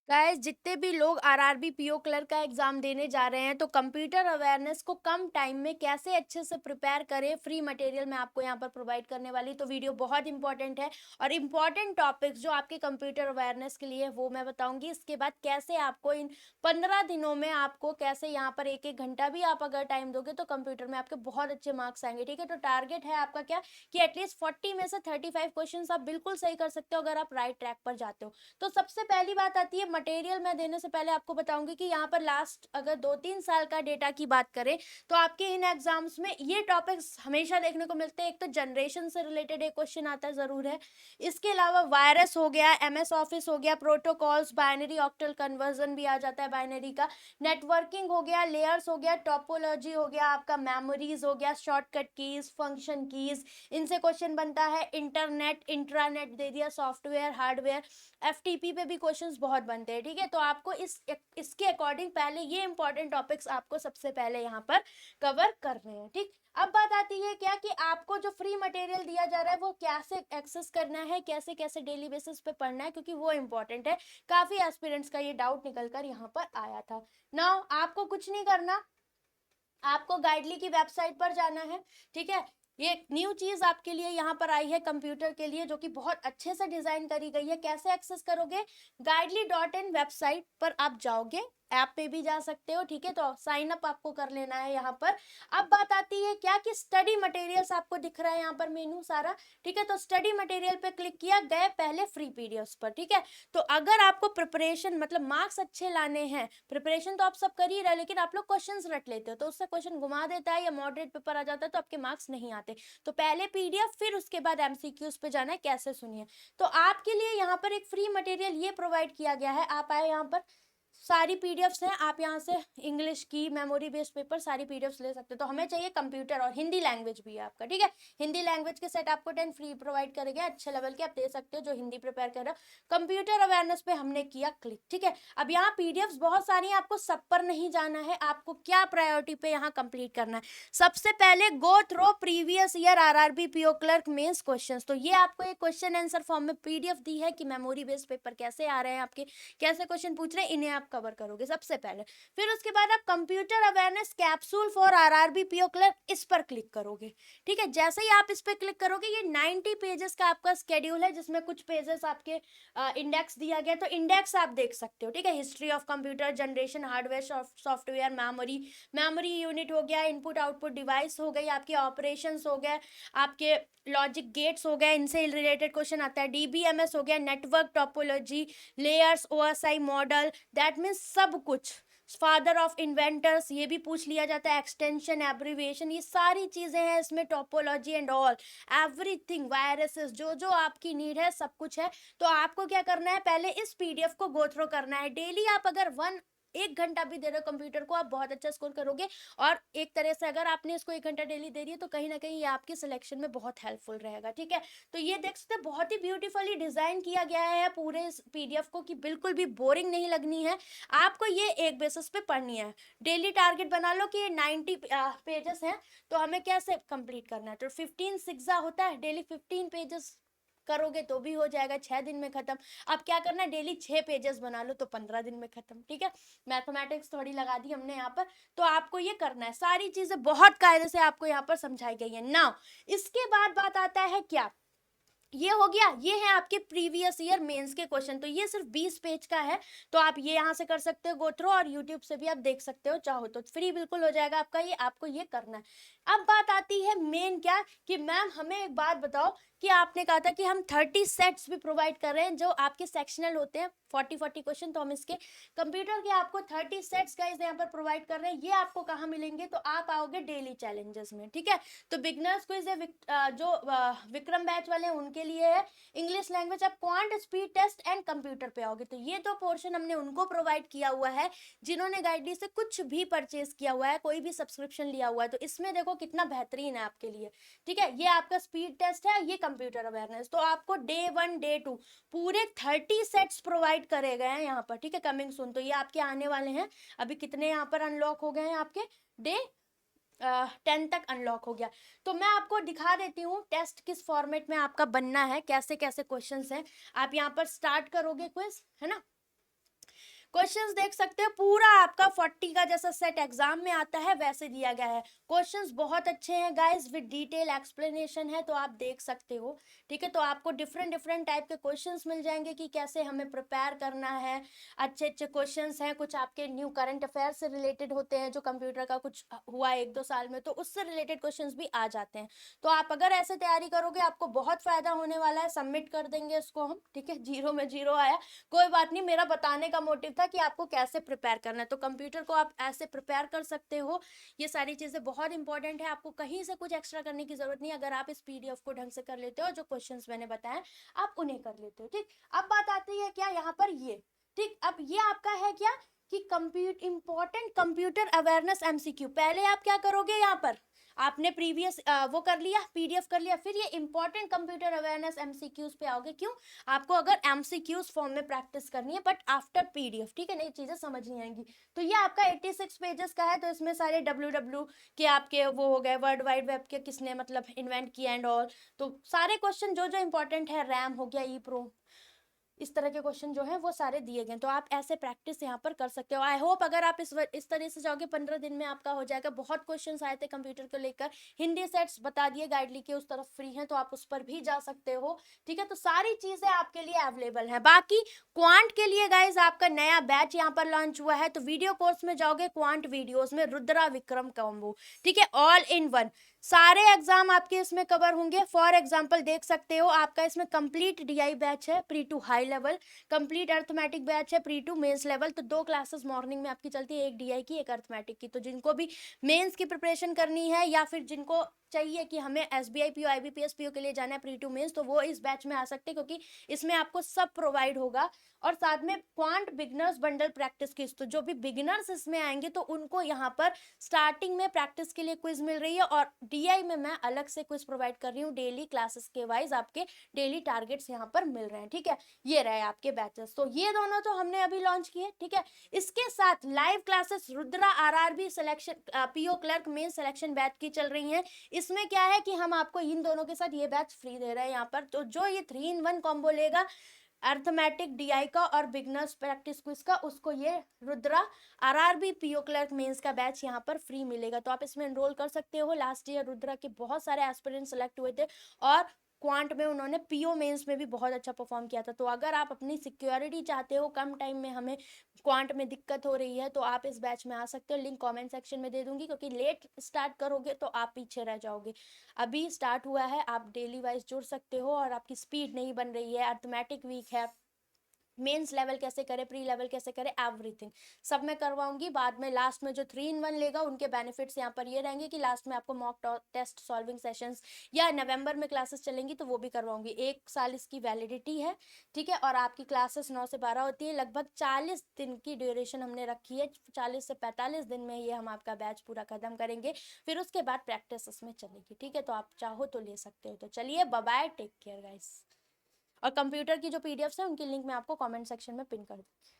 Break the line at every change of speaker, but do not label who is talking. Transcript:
Guys जितने भी लोग आरआरबी पीओ क्लर्क का एग्जाम देने जा रहे हैं तो कंप्यूटर अवेयरनेस को कम टाइम में कैसे अच्छे से प्रिपेयर करें, फ्री मटेरियल मैं आपको यहाँ पर प्रोवाइड करने वाली। तो वीडियो बहुत इंपॉर्टेंट है और इम्पॉर्टेंट टॉपिक्स जो आपके कंप्यूटर अवेयरनेस के लिए है वो मैं बताऊंगी। इसके बाद कैसे आपको इन 15 दिनों में आपको कैसे यहाँ पर एक एक घंटा भी आप अगर टाइम दोगे तो कंप्यूटर में आपके बहुत अच्छे मार्क्स आएंगे। ठीक है, तो टारगेट है आपका क्या कि एटलीस्ट 40 में से 35 क्वेश्चन आप बिल्कुल सही कर सकते हो अगर आप राइट ट्रैक पर जाते हो। तो सबसे पहली बात आती है मटेरियल। मैं देने से पहले आपको बताऊंगी कि यहाँ पर लास्ट अगर 2-3 साल का डेटा की बात करें तो आपके इन एग्जाम्स में ये टॉपिक्स हमेशा देखने को मिलते हैं। एक तो जनरेशन से रिलेटेड एक क्वेश्चन आता है जरूर है, इसके अलावा वायरस हो गया, एमएस ऑफिस हो गया, प्रोटोकॉल्स, बाइनरी ऑक्टल कन्वर्जन भी आ जाता है बाइनरी का, नेटवर्किंग हो गया, लेयर्स हो गया, टोपोलॉजी हो गया, आपका मेमोरीज हो गया, शॉर्टकट कीज, फंक्शन कीज, इनसे क्वेश्चन बनता है। इंटरनेट, इंट्रानेट दे दिया, सॉफ्टवेयर, हार्डवेयर, एफटीपी पे भी क्वेश्चंस बहुत बनते हैं। ठीक है, तो आपको इसके अकॉर्डिंग पहले ये इंपॉर्टेंट टॉपिक्स आपको सबसे पहले यहाँ पर कवर करने हैं। ठीक, अब बात आती है क्या कि आपको जो फ्री मटेरियल दिया जा रहा है वो कैसे एक्सेस करना है, कैसे कैसे डेली बेसिस पे पढ़ना है, क्योंकि वो इंपॉर्टेंट है। काफी एस्पिरेंट्स का ये डाउट निकल कर यहाँ पर आया था। नाउ आपको कुछ नहीं करना, आपको गाइडली की वेबसाइट पर जाना है। ठीक है, ये न्यू चीज आपके लिए यहाँ पर आई है कंप्यूटर के लिए जो कि बहुत अच्छे से डिजाइन करी गई है। कैसे एक्सेस करोगे, गाइडली.in वेबसाइट पर आप जाओगे, ऐप पे भी जा सकते हो। ठीक है, तो साइन अप आपको कर लेना है यहाँ पर। अब बात आती है क्या कि स्टडी मटेरियल्स आपको दिख रहा है यहाँ पर मेनू सारा। ठीक है, तो स्टडी मटेरियल पे क्लिक किया, गए पहले फ्री पीडीएफ पर। ठीक है, तो अगर आपको प्रिपरेशन मतलब मार्क्स अच्छे लाने हैं, प्रिपरेशन तो आप सब कर ही रहे लेकिन आप लोग क्वेश्चंस रट लेते हो तो उससे क्वेश्चन घुमा देता है या मॉडरेट पेपर आ जाता है तो आपके मार्क्स नहीं आते। तो पहले पीडीएफ फिर उसके बाद एमसीक्यूज पे जाना है। कैसे, सुनिए। तो आपके लिए यहाँ पर एक फ्री मटेरियल ये प्रोवाइड किया गया है। आप आए यहाँ पर, सारी पीडीएफ्स हैं, आप यहाँ से इंग्लिश की मेमोरी बेस्ड पेपर सारी पीडीएफ्स ले सकते हो। तो हमें चाहिए कंप्यूटर और हिंदी लैंग्वेज भी है आपका। ठीक है, हिंदी लैंग्वेज के सेट आपको 10 फ्री प्रोवाइड करेंगे, अच्छे लेवल के आप दे सकते हो जो हिंदी प्रिपेयर कर रहे हो। कंप्यूटर अवेयरनेस पे हमने किया क्लिक। ठीक है, अब यहाँ पीडीएफ्स बहुत सारी हैं, आपको सब पर नहीं जाना है। आपको क्या प्रायोरिटी पे यहाँ कंप्लीट करना है, सबसे पहले go through previous year RRB PO clerk mains questions. तो ये आपको एक क्वेश्चन आंसर फॉर्म में पीडीएफ दी है कि मेमोरी बेस्ड पेपर कैसे आ रहे हैं आपके, कैसे क्वेश्चन पूछ रहे हैं, इन्हें आप कवर करोगे सबसे पहले। फिर उसके बाद आप computer awareness capsule for RRB PO clerk इस पर क्लिक करोगे। ठीक है, जैसे ही आप इस पर क्लिक करोगे ये 90 पेजेस का आपका स्केड्यूल है जिसमें कुछ पेजेस आपके इंडेक्स दिया गया, तो इंडेक्स आप देख सकते हो। ठीक है, history of computer, generation, hardware, software, memory, memory unit हो गया, इनपुट आउटपुट डिवाइस हो गई, आपके ऑपरेशंस हो गए, आपके लॉजिक गेट्स हो गए, इनसे रिलेटेड क्वेश्चन आता है, डीबीएमएस हो गया, network topology, layers, OSI model, that means सब कुछ, फादर ऑफ इन्वेंटर्स ये भी पूछ लिया जाता है, एक्सटेंशन, एब्रीविएशन, ये सारी चीजें हैं इसमें, topology and all everything, viruses, जो जो आपकी नीड है सब कुछ है। तो आपको क्या करना है, पहले इस पीडीएफ को गो थ्रू करना है। डेली आप अगर 1 घंटा भी दे रहे हो कंप्यूटर को, आप बहुत अच्छा स्कोर करोगे। और एक तरह से अगर आपने इसको 1 घंटा डेली दे दिया तो कहीं ना कहीं ये आपके सिलेक्शन में बहुत हेल्पफुल रहेगा। ठीक है, तो ये देख सकते हैं बहुत ही ब्यूटीफुली डिजाइन किया गया है पूरे इस पीडीएफ को कि बिल्कुल भी बोरिंग नहीं लगनी है आपको, ये एक बेसिस पे पढ़नी है। डेली टारगेट बना लो कि ये 90 पेजेस हैं, तो हमें कैसे कंप्लीट करना है, तो 15 सिक्सा होता है, डेली 15 पेजेस करोगे तो भी हो जाएगा 6 दिन में खत्म। अब क्या करना है, डेली 6 पेजेस बना लो तो 15 दिन में खत्म। ठीक है, मैथमेटिक्स थोड़ी लगा दी हमने यहाँ पर, तो आपको ये करना है, सारी चीजें बहुत कायदे से आपको यहाँ पर समझाई गई है। नाउ इसके बाद बात आता है क्या, ये हो गया, ये है आपके प्रीवियस ईयर मेंस के क्वेश्चन, तो ये सिर्फ 20 पेज का है, तो आप ये यहाँ से कर सकते हो गो थ्रू, और यूट्यूब से भी आप देख सकते हो चाहो तो, फ्री बिल्कुल हो जाएगा आपका ये, आपको ये करना है। अब बात आती है मेन क्या कि मैम हमें एक बात बताओ कि आपने कहा था कि हम 30 सेट्स भी प्रोवाइड कर रहे हैं जो आपके सेक्शनल होते हैं 40 क्वेश्चन, तो हम इसके कंप्यूटर के आपको 30 सेट्स का यहाँ पर प्रोवाइड कर रहे हैं। ये आपको कहाँ मिलेंगे, तो आप आओगे डेली चैलेंजेस में। ठीक है, तो बिगनर्स क्विज है, जो विक्रम बैच वाले हैं उनके लिए है, इंग्लिश लैंग्वेज आप quant, speed test and computer पे आओगे, तो ये तो पोर्शन हमने उनको प्रोवाइड किया हुआ है जिन्होंने गाइडली से कुछ भी परचेज किया हुआ है, कोई भी सब्सक्रिप्शन लिया हुआ है, तो इसमें देखो कितना बेहतरीन है आपके लिए। ठीक है, ये आपका स्पीड टेस्ट है, ये कंप्यूटर अवेयरनेस, तो आपको डे 1 डे 2 पूरे 30 सेट्स प्रोवाइड करे गए हैं यहाँ पर। ठीक है, कमिंग सुन, तो ये आपके आने वाले हैं। अभी कितने यहाँ पर अनलॉक हो गए हैं आपके, डे 10 तक अनलॉक हो गया। तो मैं आपको दिखा देती हूँ टेस्ट किस फॉर्मेट में आपका बनना है, कैसे कैसे क्वेश्चंस हैं। आप यहाँ पर स्टार्ट करोगे क्विज, है ना, क्वेश्चंस देख सकते हो, पूरा आपका 40 का जैसा सेट एग्जाम में आता है वैसे दिया गया है। क्वेश्चंस बहुत अच्छे हैं गाइस, विद डिटेल एक्सप्लेनेशन है, तो आप देख सकते हो। ठीक है, तो आपको डिफरेंट डिफरेंट टाइप के क्वेश्चंस मिल जाएंगे कि कैसे हमें प्रिपेयर करना है। अच्छे अच्छे क्वेश्चंस हैं, कुछ आपके न्यू करंट अफेयर से रिलेटेड होते हैं, जो कंप्यूटर का कुछ हुआ 1-2 साल में, तो उससे रिलेटेड क्वेश्चंस भी आ जाते हैं। तो आप अगर ऐसे तैयारी करोगे आपको बहुत फायदा होने वाला है। सबमिट कर देंगे इसको हम, ठीक है। 0 में 0 आया, कोई बात नहीं, मेरा बताने का मोटिव था कि आपको कैसे प्रिपेयर करना है। तो कंप्यूटर को आप ऐसे प्रिपेयर कर सकते हो। ये सारी चीजें बहुत इंपॉर्टेंट है, आपको कहीं से कुछ एक्स्ट्रा करने की जरूरत नहीं। अगर आप इस पीडीएफ को ढंग से कर लेते हो, जो क्वेश्चंस मैंने बताए आप उन्हें कर लेते हो, ठीक। अब बात आती है क्या यहाँ पर, ये ठीक, अब ये आपका है क्या कि इंपॉर्टेंट कंप्यूटर अवेयरनेस एमसीक्यू। पहले आप क्या करोगे, यहाँ पर आपने प्रीवियस वो कर लिया, पीडीएफ कर लिया, फिर ये इंपॉर्टेंट कंप्यूटर अवेयरनेस एमसीक्यूज पे आओगे। क्यों, आपको अगर एमसीक्यूज फॉर्म में प्रैक्टिस करनी है बट आफ्टर पीडीएफ, ठीक है, नई चीजें समझ नहीं आएंगी। तो ये आपका 86 पेजेस का है, तो इसमें सारे डब्ल्यू के आपके वो हो गए, वर्ल्ड वाइड वेब के किसने मतलब इन्वेंट किया एंड ऑल, तो सारे क्वेश्चन जो जो इंपॉर्टेंट है, रैम हो गया, ई प्रो, इस तरह के क्वेश्चन जो है वो सारे दिए गए। तो आप ऐसे प्रैक्टिस यहाँ पर कर सकते हो। आई होप अगर आप इस तरह से जाओगे 15 दिन में आपका हो जाएगा। बहुत क्वेश्चंस आए थे कंप्यूटर को लेकर, हिंदी सेट्स बता दिए, गाइड लिखे उस तरफ फ्री है, तो आप उस पर भी जा सकते हो, ठीक है। तो सारी चीजें आपके लिए अवेलेबल है। बाकी क्वांट के लिए गाइज आपका नया बैच यहाँ पर लॉन्च हुआ है, तो वीडियो कोर्स में जाओगे, क्वांट वीडियोज में रुद्रा विक्रम कॉम्बो, ठीक है, ऑल इन वन, सारे एग्जाम आपके इसमें कवर होंगे। फॉर एग्जांपल देख सकते हो, आपका इसमें कंप्लीट डीआई बैच है pre to high level, complete arithmetic batch है प्री टू मेंस लेवल। तो 2 क्लासेस मॉर्निंग में आपकी चलती है, एक डीआई की एक अर्थमेटिक की। तो जिनको भी मेंस की प्रिपरेशन करनी है या फिर जिनको चाहिए कि हमें एसबीआई पीओ आईबीपीएस पीओ के लिए जाना है प्री टू मेंस, तो वो इस बैच में आ सकते हैं, क्योंकि इसमें आपको सब प्रोवाइड होगा। और साथ में quant beginners bundle practice quiz, तो जो भी बिगिनर्स इसमें आएंगे तो उनको यहाँ पर स्टार्टिंग में प्रैक्टिस के लिए क्विज मिल रही है, और डीआई में मैं अलग से क्विज प्रोवाइड कर रही हूँ। डेली क्लासेस के वाइज आपके डेली टारगेट्स यहाँ पर मिल रहे हैं, ठीक है। ये रहे आपके बैचेस, तो ये दोनों तो हमने अभी लॉन्च किए, ठीक है। इसके साथ live classes Rudra RRB selection PO clerk main selection batch की चल रही हैं। इसमें क्या है कि हम आपको इन दोनों के साथ ये बैच फ्री दे रहे हैं यहाँ पर। तो जो ये 3-in-1 कॉम्बो लेगा, अर्थमेटिक डीआई का और बिगनर्स प्रैक्टिस क्विज का, उसको ये Rudra RRB PO clerk mains का बैच यहाँ पर फ्री मिलेगा। तो आप इसमें एनरोल कर सकते हो। लास्ट ईयर रुद्रा के बहुत सारे एस्पिरेंट सेलेक्ट हुए थे, और क्वांट में उन्होंने पीओ मेंस में भी बहुत अच्छा परफॉर्म किया था। तो अगर आप अपनी सिक्योरिटी चाहते हो, कम टाइम में हमें क्वांट में दिक्कत हो रही है, तो आप इस बैच में आ सकते हो। लिंक कमेंट सेक्शन में दे दूंगी, क्योंकि लेट स्टार्ट करोगे तो आप पीछे रह जाओगे। अभी स्टार्ट हुआ है, आप डेली वाइज जुड़ सकते हो, और आपकी स्पीड नहीं बन रही है, अर्थमेटिक वीक है, मेंस लेवल कैसे करें, प्री लेवल कैसे करें, एवरीथिंग सब मैं करवाऊंगी। बाद में लास्ट में जो 3-in-1 लेगा उनके बेनिफिट्स यहाँ पर ये रहेंगे कि लास्ट में आपको मॉक टेस्ट सॉल्विंग सेशंस, या नवंबर में क्लासेस चलेंगी तो वो भी करवाऊंगी। 1 साल इसकी वैलिडिटी है, ठीक है। और आपकी क्लासेस 9 से 12 होती है, लगभग 40 दिन की ड्यूरेशन हमने रखी है। 40 से 45 दिन में ये हम आपका बैच पूरा खत्म करेंगे, फिर उसके बाद प्रैक्टिस इसमें चलेगी, ठीक है। तो आप चाहो तो ले सकते हो। तो चलिए, bye bye, take care guys. और कंप्यूटर की जो पीडीएफ्स है उनकी लिंक मैं आपको कमेंट सेक्शन में पिन कर दूँगी।